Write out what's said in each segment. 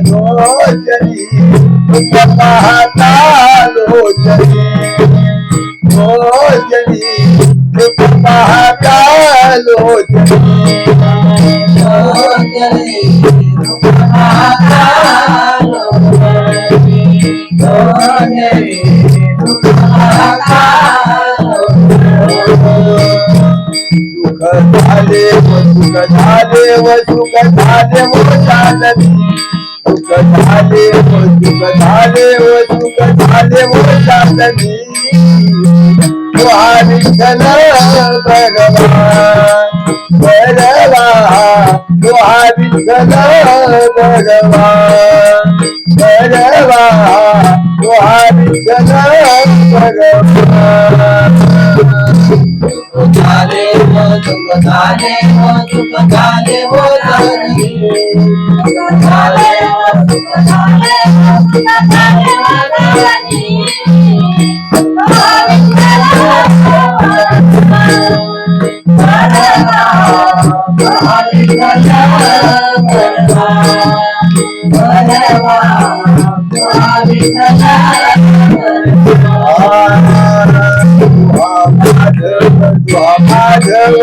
लोचनी पाहता लोचनी लोचनी पाहता लोचनी सुख झाले व सुख झाले व शांती सुख झाले व सुख झाले व सुख झाले व शांती विठ्ठल भगवान भगवान विठ्ठल भगवान भगवान विठ्ठल भगवान झाले हो दुःख झाले हो दुःख झाले हो झाले हो दुःख झाले हो दुःख झाले माधव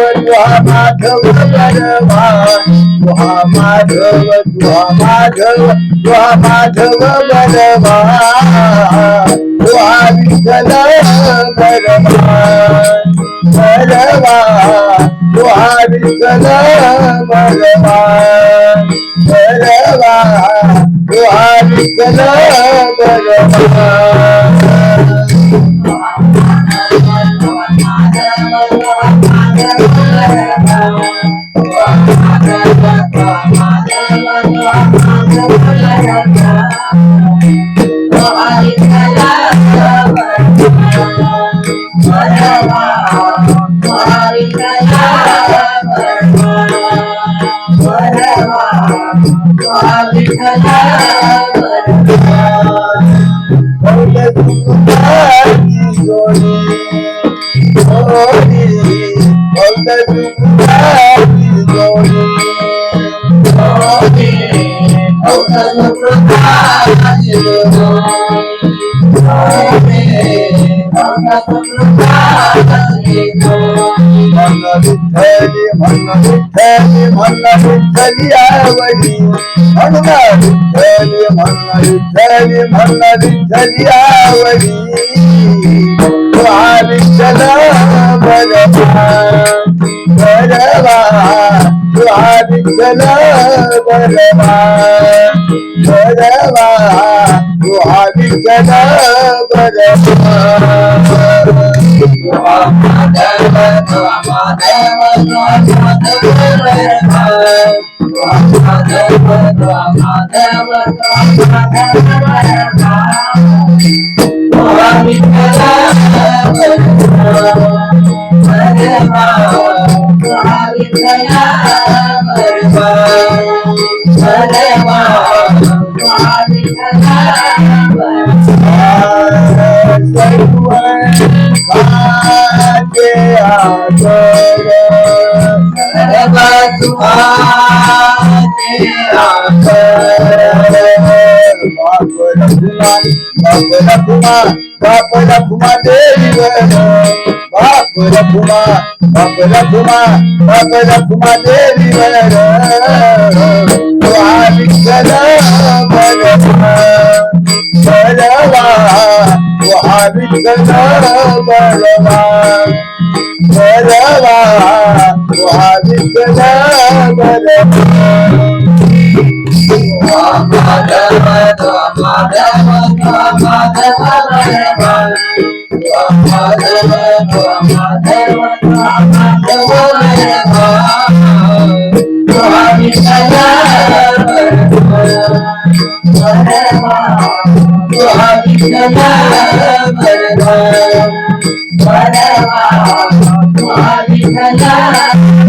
माधव बलवान माधव माधव माधव बलवान विठ्ठल बलवान बलवान विठ्ठल बलवान बलवान विठ्ठल बलवान विठ्ठली आवडी विठ्ठली आवडी विठ्ठल भगवान भगवान विठ्ठल भगवान भगवान विठ्ठल बापला देवी बापला देवी विठ्ठल भगवान विठ्ठल भगवान विठ्ठल Bhagwan